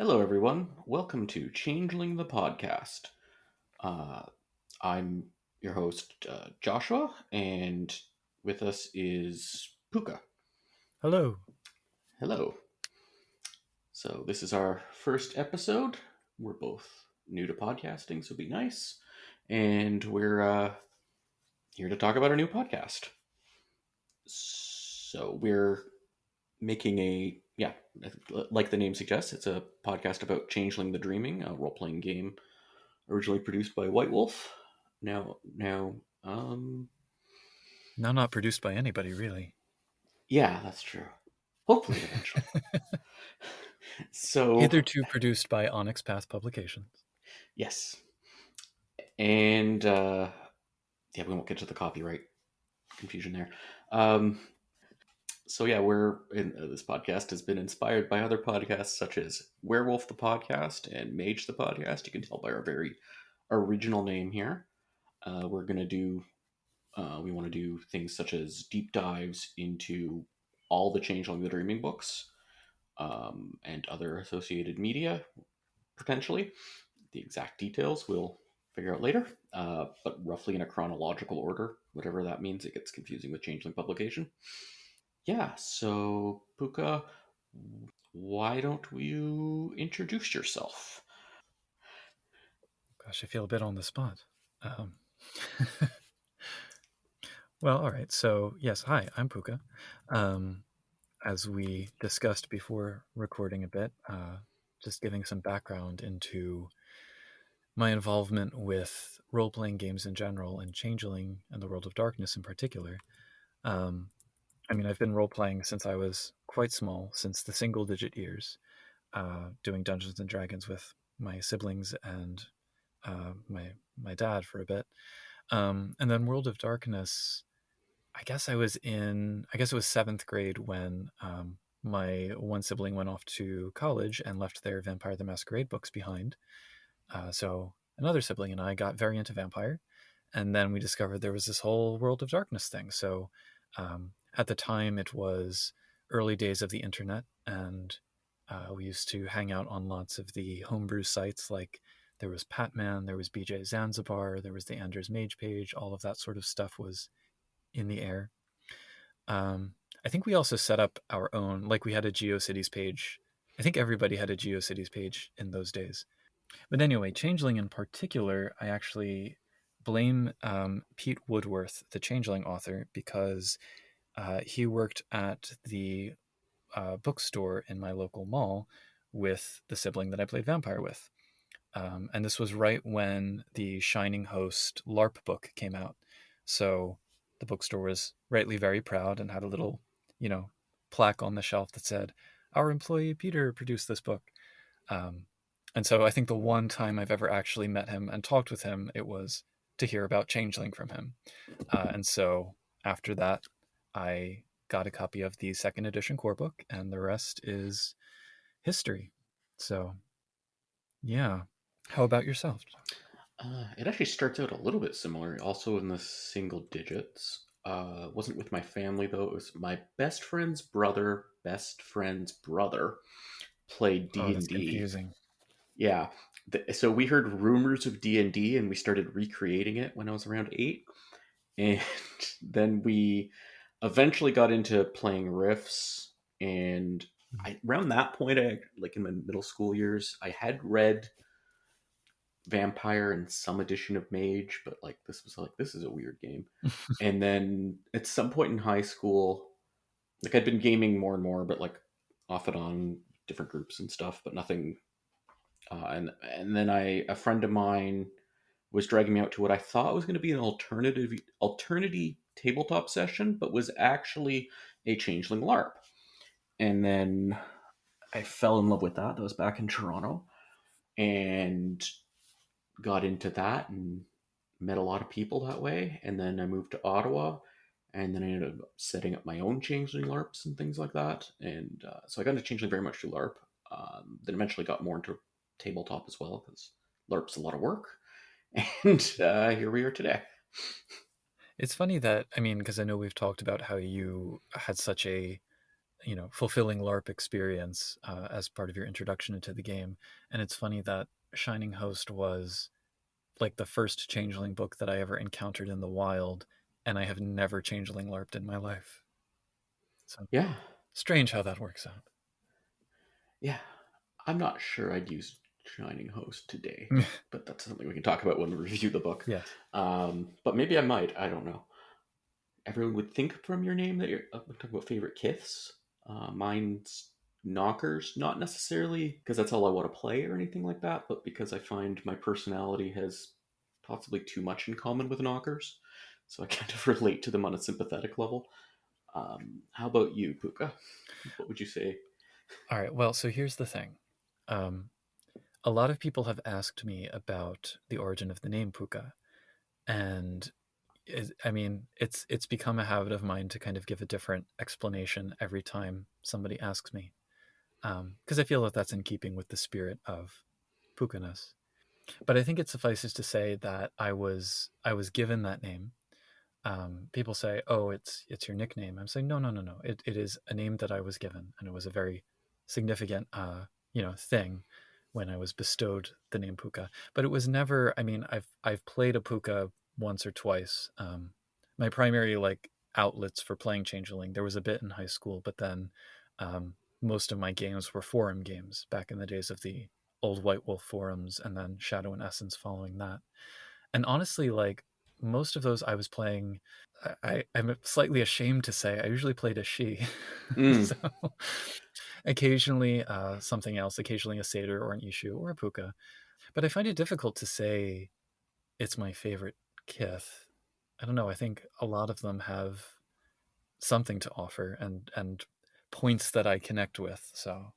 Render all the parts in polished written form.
Hello, everyone. Welcome to Changeling the podcast. Uh, I'm your host, Joshua, and with us is Puka. Hello. Hello. So, this is our first episode. We're both new to podcasting, so be nice. And we're here to talk about our new podcast. So, we're making like the name suggests, it's a podcast about Changeling the Dreaming, a role playing game originally produced by White Wolf. Now, Now not produced by anybody, really. yeah, that's true. Hopefully, eventually. So, Hitherto produced by Onyx Path Publications. yes, and yeah, we won't get to the copyright confusion there. Um, so yeah, this podcast has been inspired by other podcasts such as Werewolf the Podcast and Mage the Podcast. You can tell by our very original name here. We're gonna do we want to do things such as deep dives into all the Changeling the Dreaming books and other associated media, potentially. The exact details we'll figure out later, but roughly in a chronological order, whatever that means. It gets confusing with Changeling publication. Yeah, so Puka, why don't you introduce yourself? Gosh, I feel a bit on the spot. Um, well, all right. So, yes, hi, I'm Puka. As we discussed before recording a bit, just giving some background into my involvement with role playing games in general and Changeling and the World of Darkness in particular. Um, I've been role playing since I was quite small, since the single digit years. Doing Dungeons and Dragons with my siblings and my dad for a bit, and then World of Darkness. I guess it was seventh grade when my one sibling went off to college and left their Vampire the Masquerade books behind. So another sibling and I got very into vampire, and then we discovered there was this whole World of Darkness thing. So at the time, it was early days of the internet, and we used to hang out on lots of the homebrew sites. Like there was Patman, there was BJ Zanzibar, there was the Anders Mage page. All of that sort of stuff was in the air. I think we also set up our own, like we had a GeoCities page. I think everybody had a GeoCities page in those days. But anyway, Changeling in particular, I actually blame Pete Woodworth, the Changeling author, because he worked at the bookstore in my local mall with the sibling that I played vampire with. And this was right when the Shining Host LARP book came out. So the bookstore was rightly very proud and had a little, you know, plaque on the shelf that said, "Our employee Peter produced this book." Um, and so I think the one time I've ever actually met him and talked with him, it was to hear about Changeling from him. And so after that, I got a copy of the second edition core book, and the rest is history. So, yeah. How about yourself? It actually starts out a little bit similar, also in the single digits. Wasn't with my family though. It was my best friend's brother played Oh, D and that's D. confusing. Yeah, so we heard rumors of D&D, and we started recreating it when I was around 8, and then we eventually got into playing riffs. And around that point, like in my middle school years, I had read Vampire and some edition of Mage, but like this is a weird game. And then at some point in high school, like I'd been gaming more and more, but like off and on different groups and stuff, but nothing. And then a friend of mine was dragging me out to what I thought was going to be an alternative tabletop session, but was actually a Changeling LARP. And then I fell in love with that. That was back in Toronto, and got into that and met a lot of people that way. And then I moved to Ottawa, and then I ended up setting up my own Changeling LARPs and things like that. And so I got into Changeling very much through LARP. Then eventually got more into tabletop as well, because LARP's a lot of work. And here we are today. It's funny that, because I know we've talked about how you had such a fulfilling LARP experience as part of your introduction into the game. And it's funny that Shining Host was like the first Changeling book that I ever encountered in the wild, and I have never Changeling LARPed in my life. So Yeah. strange how that works out. Yeah. I'm not sure I'd use Shining Host today, but that's something we can talk about when we review the book. Yes. But maybe I might. I don't know. Everyone would think from your name that you're talking about favorite kiths. Mine's knockers, not necessarily because that's all I want to play or anything like that, but because I find my personality has possibly too much in common with knockers. So I kind of relate to them on a sympathetic level. How about you, Puka? What would you say? All right. Well, so here's the thing. Um, a lot of people have asked me about the origin of the name Puka, and I mean, it's become a habit of mine to kind of give a different explanation every time somebody asks me, because I feel that that's in keeping with the spirit of Pukaness. But I think it suffices to say that I was given that name. People say, "Oh, it's your nickname." I'm saying, "No, no, no, no. It is a name that I was given, and it was a very significant, thing when I was bestowed the name Puka." But it was never. I mean, I've played a Puka once or twice. My primary like outlets for playing Changeling, there was a bit in high school, but then most of my games were forum games back in the days of the old White Wolf forums, and then Shadow and Essence following that. And honestly, like most of those I was playing, I'm slightly ashamed to say I usually played a she. Mm, So occasionally something else, occasionally a satyr or an ishu or a puka. But I find it difficult to say it's my favorite kith. I don't know. I think a lot of them have something to offer and points that I connect with. So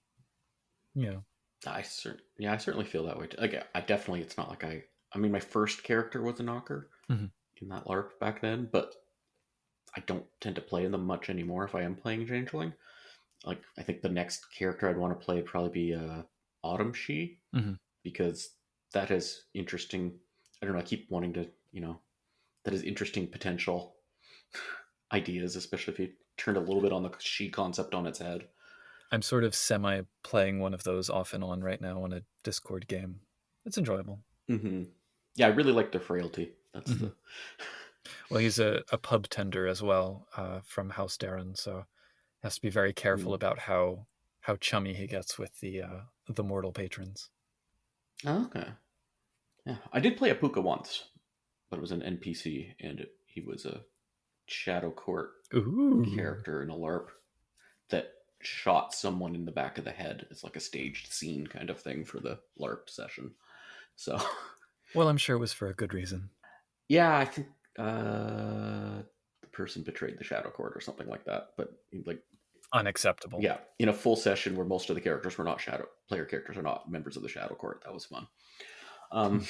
yeah. I certainly feel that way. Like, I definitely. It's not like I. I mean, my first character was a knocker Mhm. in that LARP back then, but I don't tend to play them much anymore. If I am playing Changeling, like I think the next character I'd want to play would probably be Autumn She, Mhm. because that is interesting. I don't know. I keep wanting to, that is interesting potential ideas, especially if you turn a little bit on the she concept on its head. I'm sort of semi playing one of those off and on right now on a Discord game. It's enjoyable. Hmm. Yeah, I really like the frailty. That's Hmm. the. Well, he's a pub tender as well from House Darren, so has to be very careful Mm. about how chummy he gets with the mortal patrons. Oh, okay. Yeah, I did play a Puka once, but it was an NPC, and he was a Shadow Court Ooh, character in a LARP that shot someone in the back of the head. It's like a staged scene kind of thing for the LARP session. So, well, I'm sure it was for a good reason. yeah, I think the person betrayed the Shadow Court or something like that. But like, Unacceptable. yeah, in a full session where most of the characters were not Shadow player characters are not members of the Shadow Court. That was fun. Hmm. Um,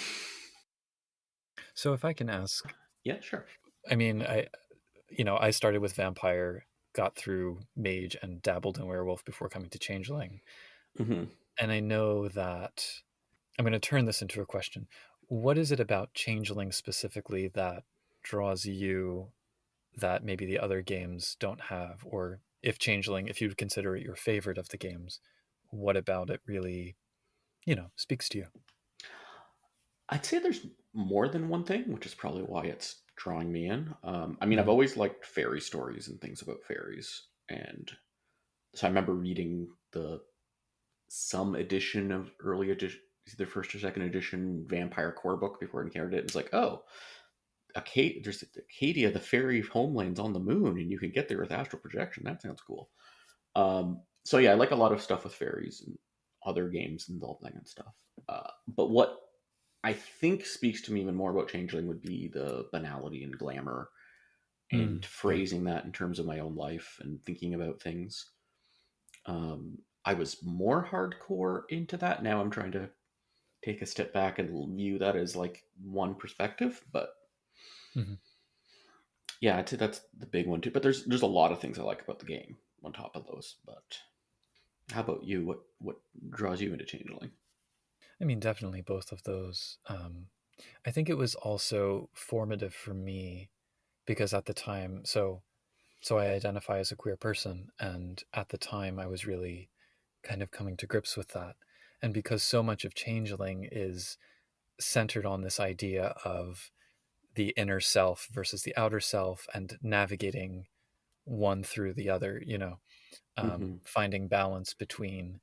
So if I can ask, yeah, sure. I mean, I started with vampire, got through mage, and dabbled in werewolf before coming to changeling, Hmm. and I know that I'm going to turn this into a question. What is it about Changeling specifically that draws you that maybe the other games don't have? Or if Changeling, if you would consider it your favorite of the games, what about it really, speaks to you? I'd say there's more than one thing, which is probably why it's drawing me in. I mean, I've Hmm. always liked fairy stories and things about fairies, and so I remember reading the some edition of early edition, either first or second edition Vampire core book before I encountered it. It's like, oh, there's Acadia, the fairy homelands on the moon, and you can get there with astral projection. That sounds cool. So yeah, I like a lot of stuff with fairies and other games involving and stuff. But what I think speaks to me even more about Changeling would be the banality and glamour and Yeah. phrasing that in terms of my own life and thinking about things. I was more hardcore into that. Now I'm trying to take a step back and view that as like one perspective. But Hmm. yeah, I'd say that's the big one too. But there's a lot of things I like about the game on top of those. But how about you? What draws you into Changeling? I mean, definitely both of those. I think it was also formative for me because at the time, so So I identify as a queer person, and at the time I was really kind of coming to grips with that. And because so much of Changeling is centered on this idea of the inner self versus the outer self and navigating one through the other, Hmm. finding balance between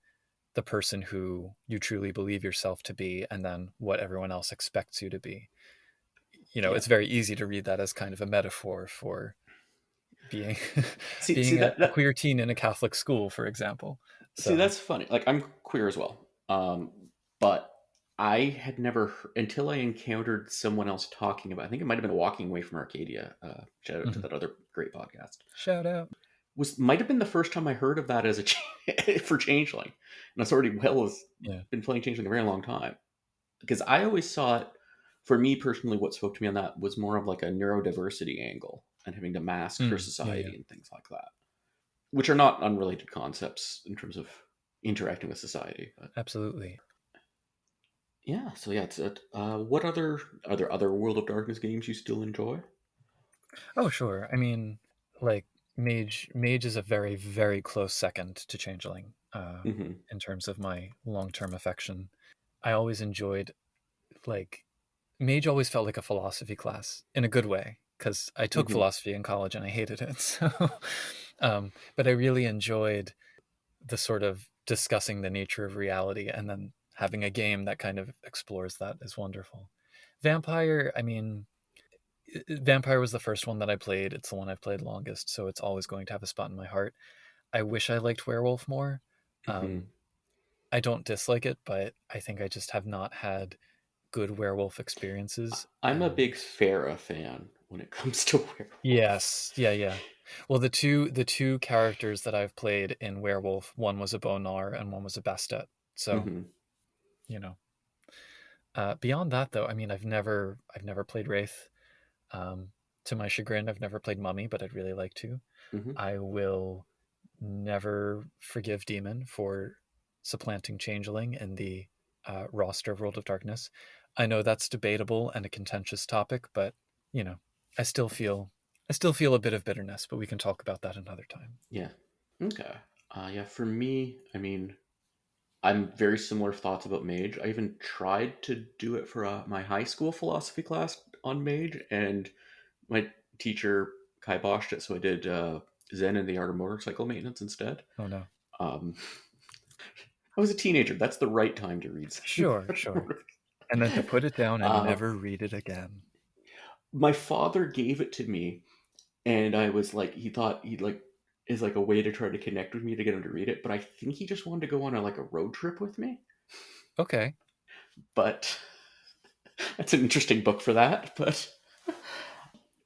the person who you truly believe yourself to be and then what everyone else expects you to be. Yeah. It's very easy to read that as kind of a metaphor for being See being a, that a that queer teen in a Catholic school, for example. See, So, that's funny. Like, I'm queer as well. But I had never until I encountered someone else talking about. I think it might have been Walking Away from Arcadia. Shout out to mhm. that other great podcast. Shout out. Was might have been the first time I heard of that as for Changeling, and I've already well as Yeah. been playing Changeling a very long time because I always saw it. For me personally, what spoke to me on that was more of like a neurodiversity angle and having to mask for Yeah, yeah, society and things like that, which are not unrelated concepts in terms of interacting with society. But absolutely. yeah, so yeah, it's it. What other are there other World of Darkness games you still enjoy? Oh, sure. I mean, like Mage is a very, very close second to Changeling, Hmm. in terms of my long-term affection. I always enjoyed, like, Mage always felt like a philosophy class in a good way because I took Hmm. philosophy in college and I hated it. But I really enjoyed the sort of discussing the nature of reality, and then having a game that kind of explores that is wonderful. Vampire, I mean, Vampire was the first one that I played. It's the one I've played longest, so it's always going to have a spot in my heart. I wish I liked Werewolf more. Hmm. Um, I don't dislike it, but I think I just have not had good werewolf experiences. I'm a big And Farah fan when it comes to Werewolf. yes, yeah, yeah. Well, the two characters that I've played in Werewolf, one was a Bonar and one was a Bastet. So, Hmm. you know. Beyond that, though, I mean, I've never played Wraith. Um, to my chagrin, I've never played Mummy, but I'd really like to. Hmm. I will never forgive Demon for supplanting Changeling in the roster of World of Darkness. I know that's debatable and a contentious topic, but you know, I still feel I still feel a bit of bitterness, but we can talk about that another time. Yeah. Okay. Yeah. For me, I mean, I'm very similar thoughts about Mage. I even tried to do it for my high school philosophy class on Mage, and my teacher kiboshed it, so I did Zen and the Art of Motorcycle Maintenance instead. Oh no. Um, I was a teenager. That's the right time to read Zen. Sure, sure. And then to put it down and uh, never read it again. my father gave it to me, and I was like, he thought he'd like is like a way to try to connect with me to get him to read it, but I think he just wanted to go on a like a road trip with me. Okay. But that's an interesting book for that. But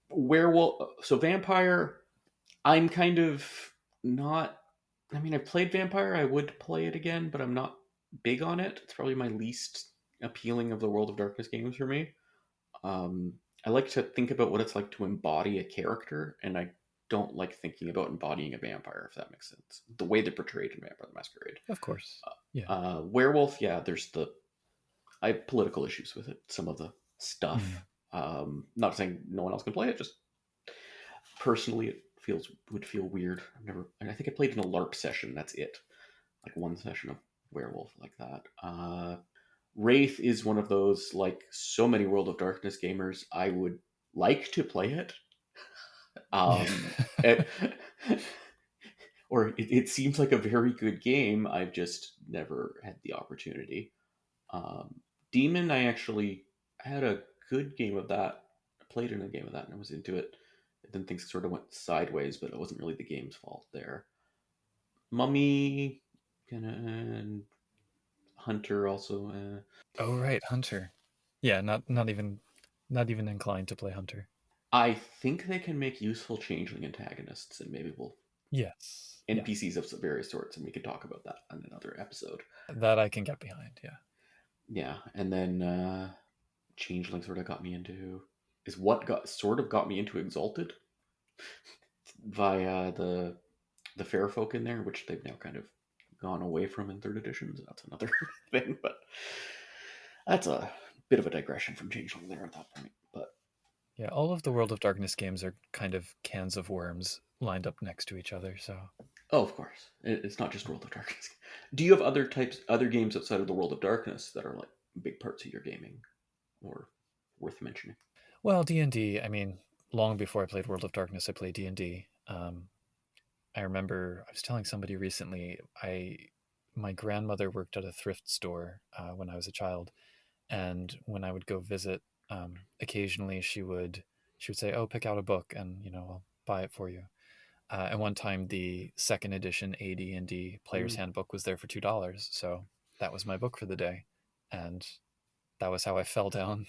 werewolf, so vampire, I'm kind of not. I mean, I've played vampire. I would play it again, but I'm not big on it. It's probably my least appealing of the World of Darkness games for me. Um, I like to think about what it's like to embody a character, and I don't like thinking about embodying a vampire, if that makes sense. The way they're portrayed in Vampire the Masquerade. Of course. Yeah. Werewolf, yeah, there's the. I have political issues with it, some of the Mm. stuff. Not saying no one else can play it, just personally, it would feel weird. I've never, and I think I played in a LARP session. That's it, like one session of Werewolf like that. Wraith is one of those, like so many World of Darkness gamers. I would like to play it, Yeah. it or it seems like a very good game. I've just never had the opportunity. Um, Demon, I actually had a good game of that. I played in a game of that and I was into it. And then things sort of went sideways, but it wasn't really the game's fault there. Mummy, kind of, and Hunter also. Oh right, Hunter. Yeah, not even inclined to play Hunter. I think they can make useful changeling antagonists, and maybe we'll Yes. Yeah. NPCs of various sorts, and we can talk about that on another episode. That I can get behind, yeah. Yeah, and then changeling sort of got me into is what got sort of got me into Exalted via the fair folk in there, which they've now kind of gone away from in third editions. That's another thing, but that's a bit of a digression from Changeling there at that point. But Yeah, all of the World of Darkness games are kind of cans of worms. lined up next to each other. So Oh, of course. It's not just World of Darkness. Do you have other games outside of the World of Darkness that are like big parts of your gaming or worth mentioning? well, D&D, I mean, long before I played World of Darkness, I played D&D. I remember I was telling somebody recently, my grandmother worked at a thrift store when I was a child, and when I would go visit, occasionally she would say, "Oh, pick out a book, and I'll buy it for you." And one time, the second edition AD&D Player's Mm. Handbook was there for $2, so that was my book for the day, and that was how I fell down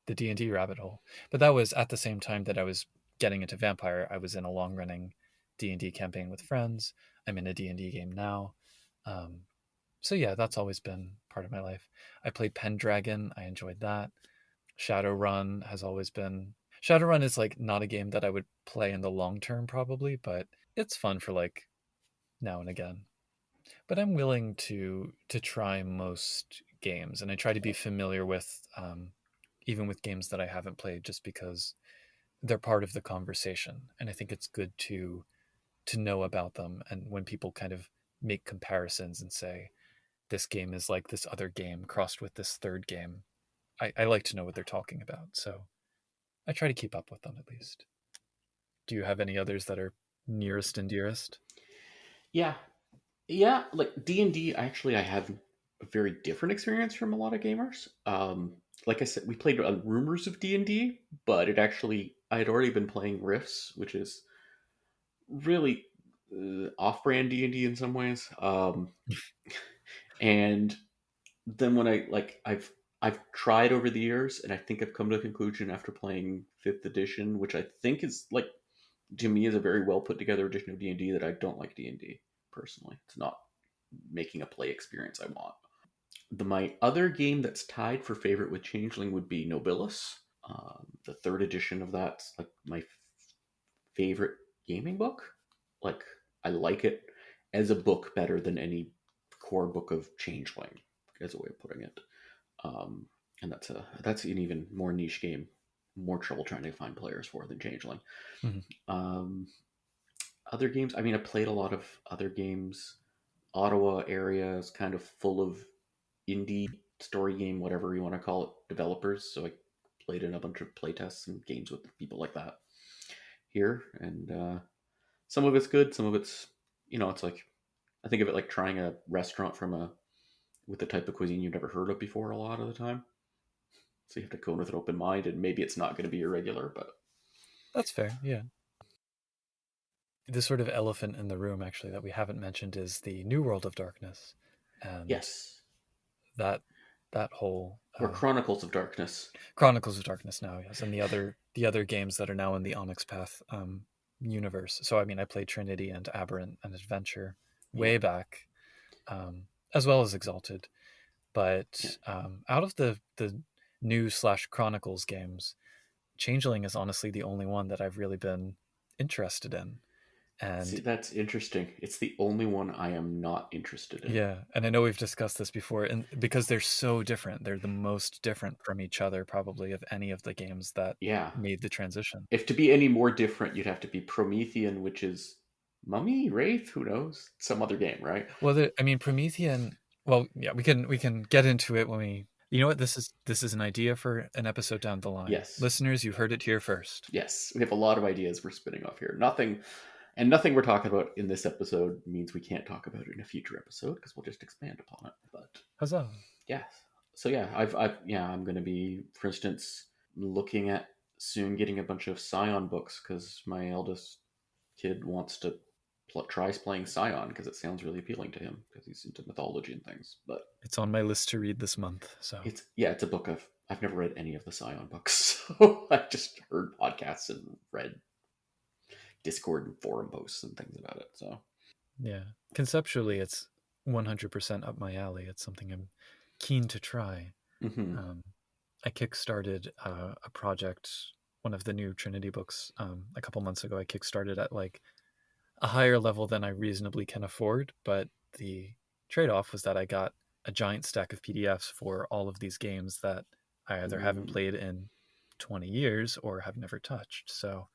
the D&D rabbit hole. But that was at the same time that I was getting into Vampire. I was in a long running D&D campaign with friends. I'm in a D&D game now. Um, so yeah, that's always been part of my life. I played Pendragon. I enjoyed that. Shadowrun has always been. Shadowrun is like not a game that I would play in the long term probably, but it's fun for like now and again. But I'm willing to try most games, and I try to be familiar with even with games that I haven't played, just because they're part of the conversation, and I think it's good to know about them. And when people kind of make comparisons and say this game is like this other game crossed with this third game, I like to know what they're talking about. So I try to keep up with them at least. Do you have any others that are nearest and dearest? Yeah, yeah. Like D&D, actually, I have a very different experience from a lot of gamers. Like I said, we played rumors of D&D, but it actually I had already been playing Rifts, which is really off-brand D&D in some ways. And then when I've tried over the years, and I think I've come to a conclusion after playing fifth edition, which I think is like to me is a very well put together edition of D&D, that I don't like D&D personally. It's not making a play experience I want. My other game that's tied for favorite with Changeling would be Nobilis. The third edition of that's like my favorite gaming book. Like I like it as a book better than any core book of Changeling, as a way of putting it. Um, and that's an even more niche game, more trouble trying to find players for than Changeling. Mhm. Um, Other games, I mean, I played a lot of other games. Ottawa area is kind of full of indie story game, whatever you want to call it, developers. So I played in a bunch of playtests and games with people like that here, and some of it's good, some of it's it's like I think of it like trying a restaurant from a with a type of cuisine you've never heard of before. A lot of the time, so you have to go in with an open mind, and maybe it's not going to be your regular, but That's fair. Yeah. The sort of elephant in the room, actually, that we haven't mentioned is the New World of Darkness, and yes, that that whole or Chronicles of Darkness. Chronicles of Darkness now, yes, and the other games that are now in the Onyx Path universe. So I mean, I played Trinity and Aberrant and Adventure Yeah, way back, as well as Exalted. yeah. But out of the new slash Chronicles games, Changeling is honestly the only one that I've really been interested in. See, And that's interesting. It's the only one I am not interested in. yeah, and I know we've discussed this before, and because they're so different, they're the most different from each other, probably, of any of the games that Yeah, made the transition. if to be any more different, you'd have to be Promethean, which is Mummy, Wraith, who knows? Some other game, right? Well, I mean, Promethean. Well, yeah, we can get into it when we. You know what? This is an idea for an episode down the line. Yes, Listeners, you heard it here first. yes. We have a lot of ideas we're spinning off here. Nothing we're talking about in this episode means we can't talk about it in a future episode because we'll just expand upon it. But Huzzah! yeah, so yeah, I'm going to be, for instance, looking at soon getting a bunch of Scion books because my eldest kid wants to tries playing Scion because it sounds really appealing to him because he's into mythology and things. But It's on my list to read this month. So it's a book I've never read any of the Scion books, so I just heard podcasts and read Discord and forum posts and things about it. So yeah, conceptually, it's 100% up my alley. It's something I'm keen to try. mm-hmm. Um, I kickstarted a project, one of the new Trinity books, a couple months ago. I kickstarted at like a higher level than I reasonably can afford, but the trade off was that I got a giant stack of PDFs for all of these games that I either haven't Mm, played in 20 years or have never touched. So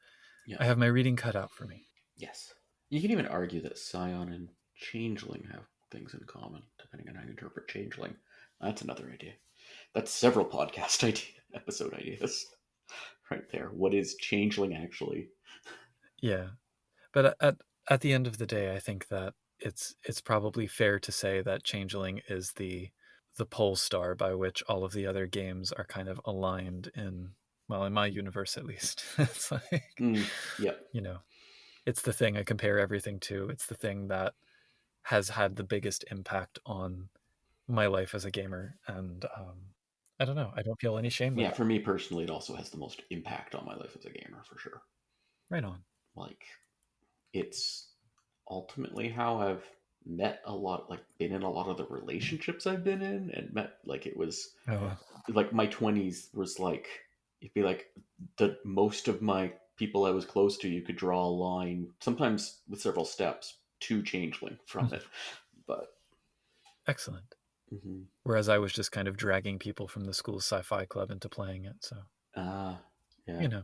yeah, I have my reading cut out for me. Yes. You can even argue that Scion and Changeling have things in common, depending on how you interpret Changeling. That's another idea. That's several podcast episode ideas right there. What is Changeling actually? Yeah, but at the end of the day, I think that it's probably fair to say that Changeling is the pole star by which all of the other games are kind of aligned in, well, in my universe at least. It's like, Yep. you know, it's the thing I compare everything to. It's the thing that has had the biggest impact on my life as a gamer, and I don't know. I don't feel any shame with Yeah, it. for me personally, it also has the most impact on my life as a gamer, for sure. Right on. Like, it's ultimately how I've met a lot, like, been in a lot of the relationships I've been in, and met, like, it was, Oh, like, my 20s was like, it'd be like the most of my people I was close to, you could draw a line, sometimes with several steps, to Changeling from it. But, excellent. mhm. Whereas I was just kind of dragging people from the school's sci-fi club into playing it. So, Ah, yeah. you know,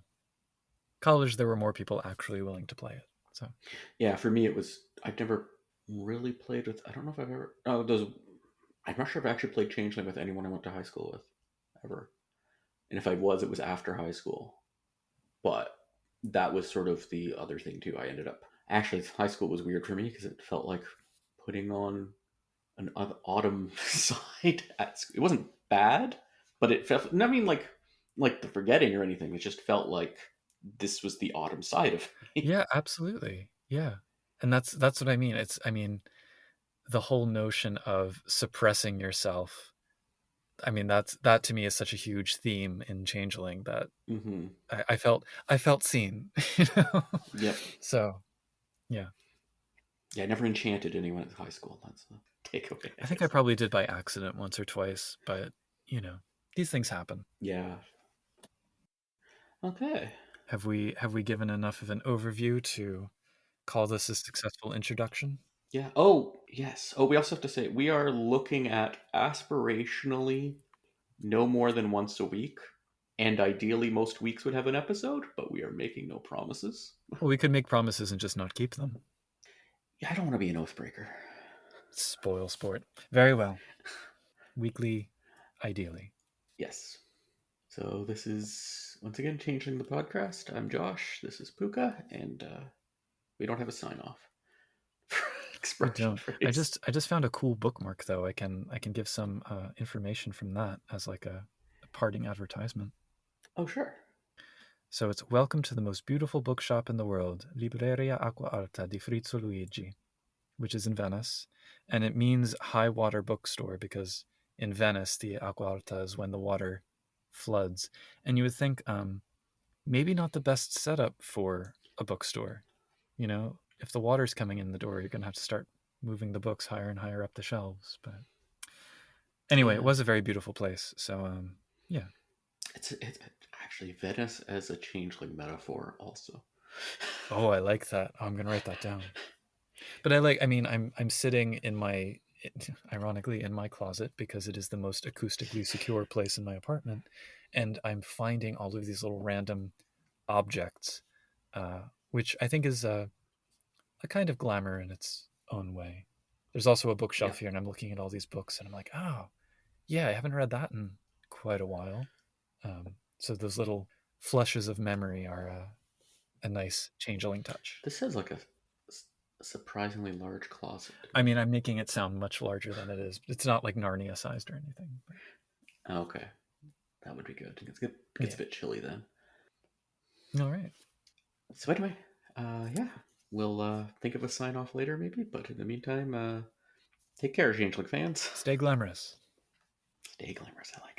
college there were more people actually willing to play it. So, Yeah, for me, it was. I've never really played with. I don't know if I've ever. Oh, those. I'm not sure if I actually played Changeling with anyone I went to high school with, ever. And if I was, it was after high school. But that was sort of the other thing too. I ended up actually high school was weird for me because it felt like putting on an autumn side. It wasn't bad, but it felt. I mean, like the forgetting or anything. It just felt like this was the autumn side of me. yeah, absolutely. Yeah. And that's what I mean. I mean, the whole notion of suppressing yourself. I mean, that to me is such a huge theme in Changeling that Mm-hmm. I felt seen, you know. Yep. So, yeah. Yeah, I never enchanted anyone at high school. That's the takeaway, I I think I guess. probably did by accident once or twice, but you know, these things happen. Yeah. Okay. Have we given enough of an overview to call this a successful introduction? Yeah. Oh, yes. Oh, we also have to say we are looking at aspirationally no more than once a week. And ideally, most weeks would have an episode, but we are making no promises. Well, we could make promises and just not keep them. Yeah, I don't want to be an oathbreaker. Spoil sport. Very well. Weekly, ideally. Yes. So this is, once again, Changing the Podcast. I'm Josh. This is Puka. And we don't have a sign off We expression don't. phrase. I just found a cool bookmark though. I can give some information from that as like a parting advertisement. Oh, sure. So it's welcome to the most beautiful bookshop in the world, Libreria Acqua Alta di Frizzo Luigi, which is in Venice, and it means high water bookstore because in Venice the Acqua Alta is when the water floods, and you would think maybe not the best setup for a bookstore. You know, if the water's coming in the door, you're going to have to start moving the books higher and higher up the shelves. But anyway, it Yeah. was a very beautiful place. So, yeah. It's actually Venice as a changeling metaphor, also. Oh, I like that. Oh, I'm going to write that down. But I mean, I'm sitting in my, ironically, in my closet because it is the most acoustically secure place in my apartment. And I'm finding all of these little random objects, uh, which I think is a kind of glamour in its own way. There's also a Yeah. bookshelf here, and I'm looking at all these books, and I'm like, oh, yeah, I haven't read that in quite a while. So those little flushes of memory are a nice changeling touch. This is like a surprisingly large closet to I me. mean, I'm making it sound much larger than it is. It's not like Narnia sized or anything. But Okay, that would be good. It gets yeah. a bit chilly then. All right. So anyway, yeah, we'll think of a sign off later maybe. But in the meantime, take care, Changeling fans. Stay glamorous. Stay glamorous. I like it.